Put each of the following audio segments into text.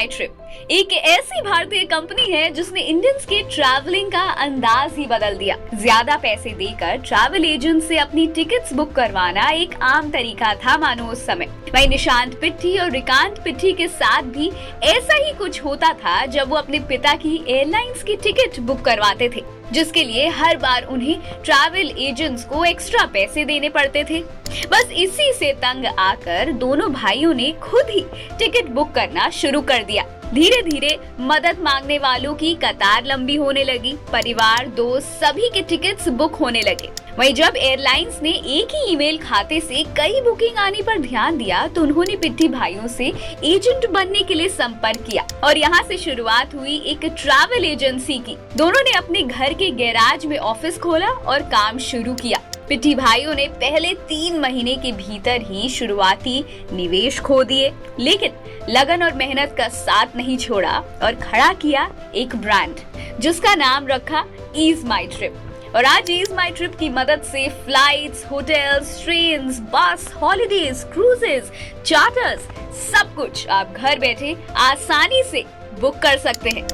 माई trip एक ऐसी भारतीय कंपनी है जिसने इंडियंस के ट्रैवलिंग का अंदाज ही बदल दिया। ज्यादा पैसे देकर ट्रैवल एजेंट से अपनी टिकट्स बुक करवाना एक आम तरीका था मानो उस समय। वहीं निशांत पिट्ठी और रिकांत पिट्ठी के साथ भी ऐसा ही कुछ होता था जब वो अपने पिता की एयरलाइंस की टिकट बुक करवाते थे, जिसके लिए हर बार उन्हें ट्रैवल एजेंट्स को एक्स्ट्रा पैसे देने पड़ते थे। बस इसी से तंग आकर दोनों भाइयों ने खुद ही टिकट बुक करना शुरू कर दिया। धीरे धीरे मदद मांगने वालों की कतार लंबी होने लगी। परिवार, दोस्त सभी के टिकट्स बुक होने लगे। वहीं जब एयरलाइंस ने एक ही ईमेल खाते से कई बुकिंग आने पर ध्यान दिया तो उन्होंने पिट्ठी भाइयों से एजेंट बनने के लिए संपर्क किया और यहाँ से शुरुआत हुई एक ट्रैवल एजेंसी की। दोनों ने अपने घर के गैराज में ऑफिस खोला और काम शुरू किया। पिट्ठी भाइयों ने पहले 3 महीने के भीतर ही शुरुआती निवेश खो दिए, लेकिन लगन और मेहनत का साथ नहीं छोड़ा और खड़ा किया एक ब्रांड जिसका नाम रखा ईज माई ट्रिप। और आज ईज माई ट्रिप की मदद से फ्लाइट्स, होटल्स, ट्रेन्स, बस, हॉलिडेज, क्रूजेस, चार्टर्स, सब कुछ आप घर बैठे आसानी से बुक कर सकते हैं।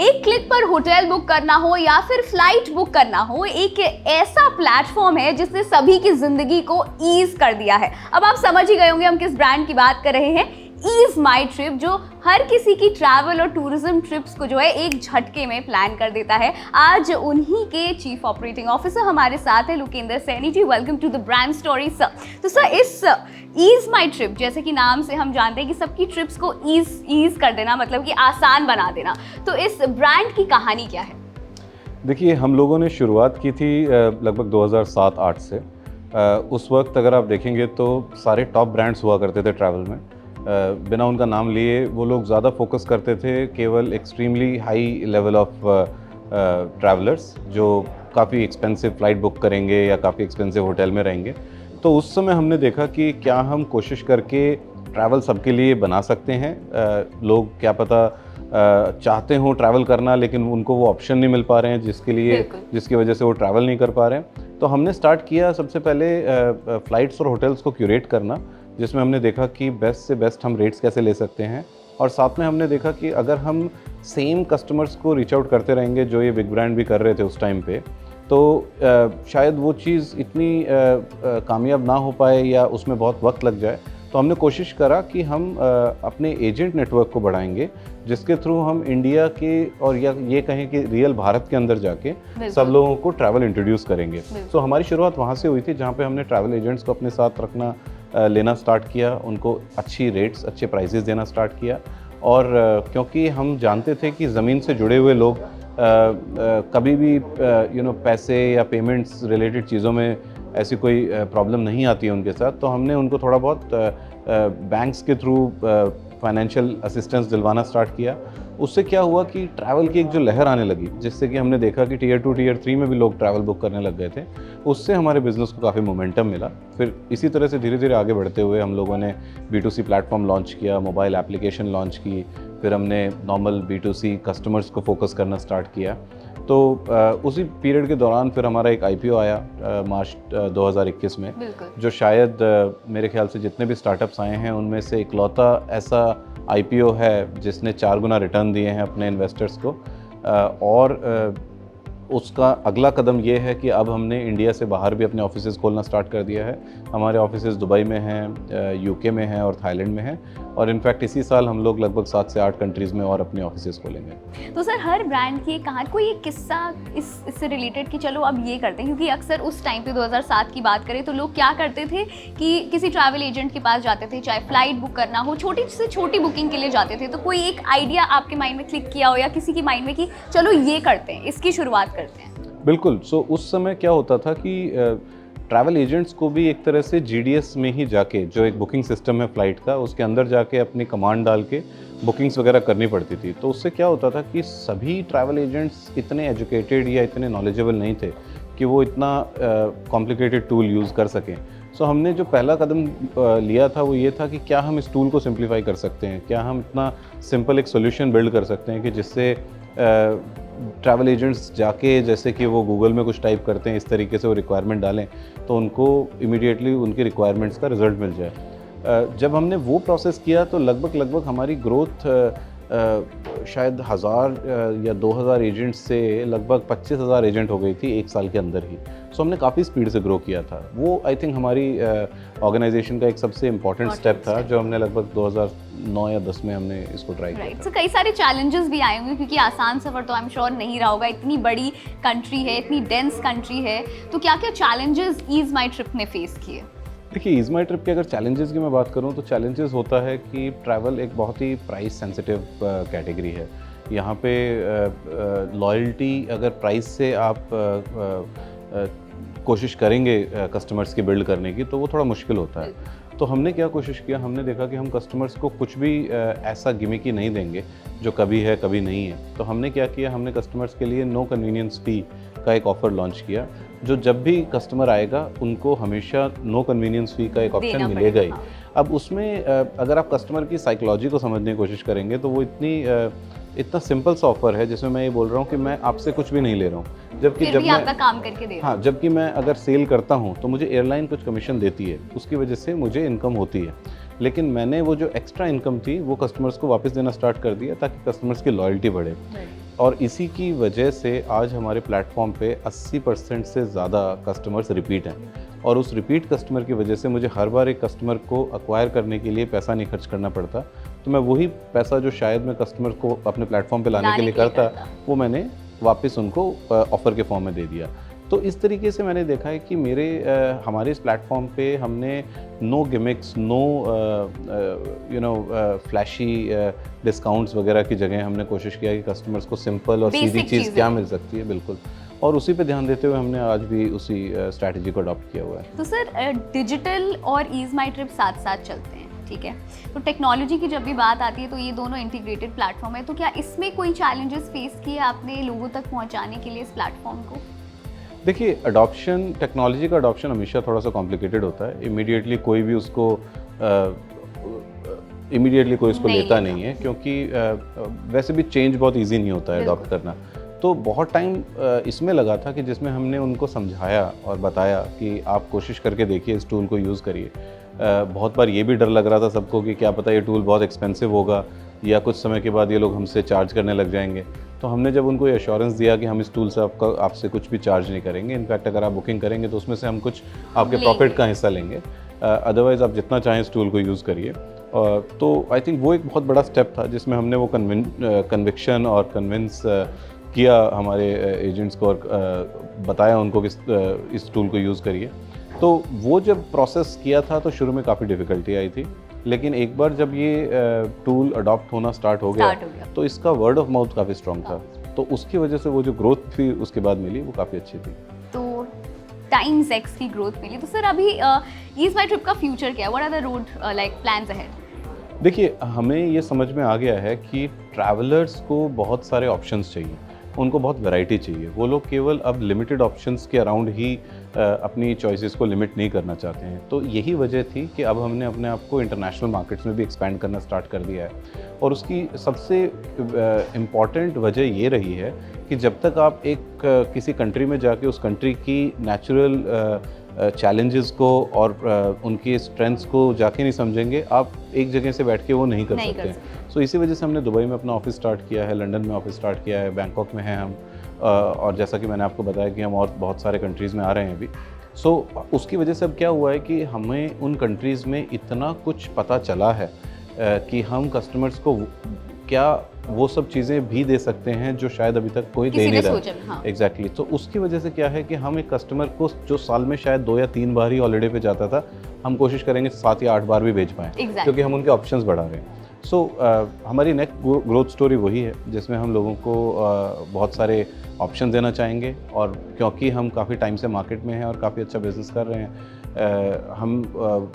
एक क्लिक पर होटल बुक करना हो या फिर फ्लाइट बुक करना हो, एक ऐसा प्लेटफॉर्म है जिसने सभी की जिंदगी को ईज कर दिया है। अब आप समझ ही गए होंगे हम किस ब्रांड की बात कर रहे हैं। ईज माई ट्रिप, जो हर किसी की ट्रैवल और टूरिज्म ट्रिप्स को जो है एक झटके में प्लान कर देता है। आज उन्हीं के चीफ ऑपरेटिंग ऑफिसर हमारे साथ है, Lokendra Saini ji. Welcome to the brand story sir. तो सर, इस ईज माई ट्रिप, जैसे कि नाम से हम जानते हैं कि सबकी ट्रिप्स को ईज कर देना, मतलब कि आसान बना देना, तो इस ब्रांड की कहानी क्या है? देखिए, हम लोगों ने शुरुआत की थी लगभग 2007-8 से। उस वक्त अगर आप देखेंगे तो सारे टॉप ब्रांड्स हुआ करते थे ट्रैवल में। बिना उनका नाम लिए वो लोग ज़्यादा फोकस करते थे केवल extremely high level of travellers जो काफ़ी एक्सपेंसिव फ़्लाइट बुक करेंगे या काफ़ी एक्सपेंसिव होटल में रहेंगे। तो उस समय हमने देखा कि क्या हम कोशिश करके ट्रैवल सबके लिए बना सकते हैं। लोग क्या पता चाहते हों ट्रैवल करना, लेकिन उनको वो ऑप्शन नहीं मिल पा रहे हैं जिसकी वजह से वो ट्रैवल नहीं कर पा रहे हैं। तो हमने स्टार्ट किया सबसे पहले फ़्लाइट्स और होटल्स को क्यूरेट करना, जिसमें हमने देखा कि बेस्ट से बेस्ट हम रेट्स कैसे ले सकते हैं। और साथ में हमने देखा कि अगर हम सेम कस्टमर्स को रीच आउट करते रहेंगे जो ये बिग ब्रांड भी कर रहे थे उस टाइम पे, तो शायद वो चीज़ इतनी कामयाब ना हो पाए या उसमें बहुत वक्त लग जाए। तो हमने कोशिश करा कि हम अपने एजेंट नेटवर्क को बढ़ाएंगे, जिसके थ्रू हम इंडिया के और या ये कहें कि रियल भारत के अंदर जाके सब लोगों को ट्रैवल इंट्रोड्यूस करेंगे। तो हमारी शुरुआत वहाँ से हुई थी, जहाँ पे हमने ट्रैवल एजेंट्स को अपने साथ रखना लेना स्टार्ट किया, उनको अच्छी रेट्स, अच्छे प्राइसेस देना स्टार्ट किया। और क्योंकि हम जानते थे कि ज़मीन से जुड़े हुए लोग कभी भी पैसे या पेमेंट्स रिलेटेड चीज़ों में ऐसी कोई प्रॉब्लम नहीं आती है उनके साथ, तो हमने उनको थोड़ा बहुत बैंक्स के थ्रू फाइनेंशियल असिस्टेंस दिलवाना स्टार्ट किया। उससे क्या हुआ कि ट्रैवल की एक जो लहर आने लगी, जिससे कि हमने देखा कि टियर 2, टियर 3 में भी लोग ट्रैवल बुक करने लग गए थे। उससे हमारे बिज़नेस को काफ़ी मोमेंटम मिला। फिर इसी तरह से धीरे धीरे आगे बढ़ते हुए हम लोगों ने B2C प्लेटफॉर्म लॉन्च किया, मोबाइल एप्लीकेशन लॉन्च की, फिर हमने नॉर्मल B2C कस्टमर्स को फोकस करना स्टार्ट किया। तो उसी पीरियड के दौरान फिर हमारा एक IPO आया मार्च 2021 में, जो शायद मेरे ख्याल से जितने भी स्टार्टअप्स आए हैं उनमें से इकलौता ऐसा IPO है जिसने 4 गुना रिटर्न दिए हैं अपने इन्वेस्टर्स को। और उसका अगला कदम ये है कि अब हमने इंडिया से बाहर भी अपने ऑफिसेज़ खोलना स्टार्ट कर दिया है। हमारे ऑफिसेज़ दुबई में हैं, UK में हैं और थाईलैंड में हैं। और इनफैक्ट इसी साल हम लोग लगभग 7 से 8 कंट्रीज़ में और अपने ऑफिसेज़ खोलेंगे। तो सर, हर ब्रांड की एक कहानी, कोई एक किस्सा इससे रिलेटेड कि चलो अब ये करते हैं, क्योंकि अक्सर उस टाइम पे 2007 की बात करें तो लोग क्या करते थे कि किसी ट्रैवल एजेंट के पास जाते थे, चाहे फ्लाइट बुक करना हो, छोटी से छोटी बुकिंग के लिए जाते थे। तो कोई एक आइडिया आपके माइंड में क्लिक किया हो या किसी की माइंड में कि चलो ये करते हैं, इसकी शुरुआत करते हैं? बिल्कुल। उस समय क्या होता था कि ट्रैवल एजेंट्स को भी एक तरह से GDS में ही जाके, जो एक बुकिंग सिस्टम है फ़्लाइट का, उसके अंदर जाके अपनी कमांड डाल के बुकिंग्स वगैरह करनी पड़ती थी। तो उससे क्या होता था कि सभी ट्रैवल एजेंट्स इतने एजुकेटेड या इतने नॉलेजेबल नहीं थे कि वो इतना कॉम्प्लिकेटेड टूल यूज़ कर सकें। हमने जो पहला कदम लिया था वो ये था कि क्या हम इस टूल को सिंप्लीफाई कर सकते हैं, क्या हम इतना सिंपल एक सोल्यूशन बिल्ड कर सकते हैं कि जिससे ट्रैवल एजेंट्स जाके, जैसे कि वो गूगल में कुछ टाइप करते हैं, इस तरीके से वो रिक्वायरमेंट डालें तो उनको इमीडिएटली उनकी रिक्वायरमेंट्स का रिजल्ट मिल जाए। जब हमने वो प्रोसेस किया तो लगभग हमारी ग्रोथ शायद 1000 या 2000 एजेंट से लगभग 25,000 एजेंट हो गई थी एक साल के अंदर ही। सो हमने काफ़ी स्पीड से ग्रो किया था। वो आई थिंक हमारी ऑर्गेनाइजेशन का एक सबसे इम्पॉर्टेंट स्टेप था, जो हमने लगभग 2009 या 10 में हमने इसको ट्राई किया था। तो कई सारे चैलेंजेस भी आए होंगे, क्योंकि आसान सफ़र तो आई एम श्योर नहीं रहा होगा। इतनी बड़ी कंट्री है, इतनी डेंस कंट्री है, तो क्या क्या चैलेंजेस ईज माई ट्रिप ने फेस किए? देखिए, ईज माई ट्रिप के अगर चैलेंजेस की मैं बात करूं तो चैलेंजेस होता है कि ट्रैवल एक बहुत ही प्राइस सेंसिटिव कैटेगरी है। यहाँ पे लॉयल्टी अगर प्राइस से आप कोशिश करेंगे कस्टमर्स की बिल्ड करने की, तो वो थोड़ा मुश्किल होता है। तो हमने क्या कोशिश किया, हमने देखा कि हम कस्टमर्स को कुछ भी ऐसा गिमिकी नहीं देंगे जो कभी है कभी नहीं है। तो हमने क्या किया, हमने कस्टमर्स के लिए नो कन्वीनियंस फ़ी का एक ऑफ़र लॉन्च किया, जो जब भी कस्टमर आएगा उनको हमेशा नो कन्वीनियंस फ़ी का एक ऑप्शन मिलेगा ही। अब उसमें अगर आप कस्टमर की साइकोलॉजी को समझने की कोशिश करेंगे तो वो इतना सिंपल सा ऑफ़र है, जिसमें मैं ये बोल रहा हूँ कि मैं आपसे कुछ भी नहीं ले रहा हूँ, जबकि जब मैं आपका काम करके दे रहा हूँ। हाँ, जबकि मैं अगर सेल करता हूँ तो मुझे एयरलाइन कुछ कमीशन देती है, उसकी वजह से मुझे इनकम होती है। लेकिन मैंने वो जो एक्स्ट्रा इनकम थी वो कस्टमर्स को वापस देना स्टार्ट कर दिया, ताकि कस्टमर्स की लॉयल्टी बढ़े। और इसी की वजह से आज हमारे प्लेटफॉर्म पे 80% से ज़्यादा कस्टमर्स रिपीट हैं। और उस रिपीट कस्टमर की वजह से मुझे हर बार एक कस्टमर को एक्वायर करने के लिए पैसा नहीं खर्च करना पड़ता। तो मैं वही पैसा जो शायद मैं कस्टमर को अपने प्लेटफॉर्म पे लाने के लिए करता, वो मैंने वापस उनको ऑफ़र के फॉर्म में दे दिया। तो इस तरीके से मैंने देखा है कि हमारे इस प्लेटफॉर्म पे हमने नो गिमिक्स, फ्लैशी डिस्काउंट्स वगैरह की जगह हमने कोशिश किया कि कस्टमर्स को सिंपल और सीधी चीज़ क्या मिल सकती है, बिल्कुल। और उसी पे ध्यान देते हुए हमने आज भी उसी स्ट्रैटेजी को अडॉप्ट किया हुआ है। तो सर, डिजिटल और ईज माई ट्रिप साथ साथ चलते हैं, ठीक है? तो टेक्नोलॉजी की जब भी बात आती है तो ये दोनों इंटीग्रेटेड प्लेटफॉर्म है, तो क्या इसमें कोई चैलेंजेस फेस किए आपने लोगों तक पहुंचाने के लिए इस प्लेटफॉर्म को? देखिए, टेक्नोलॉजी का अडॉप्शन हमेशा थोड़ा सा कॉम्प्लिकेटेड होता है। इमीडिएटली कोई इसको लेता नहीं है, क्योंकि वैसे भी चेंज बहुत इजी नहीं होता है अडॉप्ट करना। तो बहुत टाइम इसमें लगा था कि जिसमें हमने उनको समझाया और बताया कि आप कोशिश करके देखिए, इस टूल को यूज़ करिए। बहुत बार ये भी डर लग रहा था सबको कि क्या पता ये टूल बहुत एक्सपेंसिव होगा या कुछ समय के बाद ये लोग हमसे चार्ज करने लग जाएंगे। तो हमने जब उनको ये एश्योरेंस दिया कि हम इस टूल से आपसे कुछ भी चार्ज नहीं करेंगे, इनफैक्ट अगर आप बुकिंग करेंगे तो उसमें से हम कुछ आपके प्रॉफिट का हिस्सा लेंगे, अदरवाइज़ आप जितना चाहें इस टूल को यूज़ करिए। तो आई थिंक वो एक बहुत बड़ा स्टेप था, जिसमें हमने वो कन्विक्शन और कन्विंस किया हमारे एजेंट्स को, और बताया उनको कि इस टूल को यूज़ करिए। तो वो जब प्रोसेस किया था तो शुरू में काफ़ी डिफ़िकल्टी आई थी, लेकिन एक बार जब ये टूल अडॉप्ट होना स्टार्ट हो गया तो इसका वर्ड ऑफ माउथ काफ़ी स्ट्रॉन्ग था। तो उसकी वजह से वो जो ग्रोथ थी उसके बाद मिली, वो काफ़ी अच्छी थी। तो टाइम्स एक्स की ग्रोथ मिली। तो सर, अभी ईज माई ट्रिप का फ्यूचर क्या है? What are the road plans ahead? देखिए, हमें ये समझ में आ गया है कि ट्रैवलर्स को बहुत सारे ऑप्शंस चाहिए, उनको बहुत वैरायटी चाहिए। वो लोग केवल अब लिमिटेड ऑप्शंस के अराउंड ही अपनी चॉइसेस को लिमिट नहीं करना चाहते हैं। तो यही वजह थी कि अब हमने अपने आप को इंटरनेशनल मार्केट्स में भी एक्सपैंड करना स्टार्ट कर दिया है। और उसकी सबसे इम्पॉर्टेंट वजह ये रही है कि जब तक आप किसी कंट्री में जाके उस कंट्री की नेचुरल चैलेंजेस को और उनकी स्ट्रेंथ्स को जाके नहीं समझेंगे, आप एक जगह से बैठ के वो नहीं कर सकते। सो इसी वजह से हमने दुबई में अपना ऑफिस स्टार्ट किया है, लंदन में ऑफिस स्टार्ट किया है, बैंकॉक में हैं हम, और जैसा कि मैंने आपको बताया कि हम और बहुत सारे कंट्रीज़ में आ रहे हैं अभी। सो उसकी वजह से अब क्या हुआ है कि हमें उन कंट्रीज़ में इतना कुछ पता चला है कि हम कस्टमर्स को क्या वो सब चीज़ें भी दे सकते हैं जो शायद अभी तक कोई दे नहीं रहा। एग्जैक्टली। तो उसकी वजह से क्या है कि हम एक कस्टमर को जो साल में शायद 2 या 3 बार ही हॉलीडे पे जाता था, हम कोशिश करेंगे 7 या 8 बार भी भेज पाएँ, क्योंकि हम उनके ऑप्शंस बढ़ा रहे हैं। सो हमारी नेक्स्ट ग्रोथ स्टोरी वही है, जिसमें हम लोगों को बहुत सारे ऑप्शन देना चाहेंगे। और क्योंकि हम काफ़ी टाइम से मार्केट में हैं और काफ़ी अच्छा बिजनेस कर रहे हैं, हम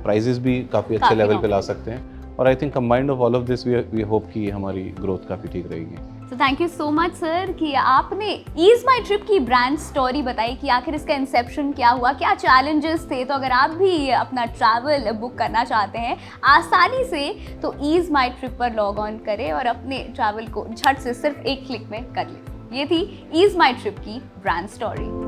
प्राइजेस भी काफ़ी अच्छे लेवल पे ला सकते हैं। और I think combined of all of this we hope कि हमारी ग्रोथ काफ़ी ठीक रहेगी। तो thank you so much sir कि आपने ईज माई ट्रिप की ब्रांड स्टोरी बताई कि आखिर इसका इंसेप्शन क्या हुआ, क्या चैलेंजेस थे। तो अगर आप भी अपना ट्रैवल बुक करना चाहते हैं आसानी से, तो ईज माई ट्रिप पर लॉग ऑन करें और अपने ट्रैवल को झट से सिर्फ एक क्लिक में कर लें। ये थी ईज माई ट्रिप की ब्रांड स्टोरी।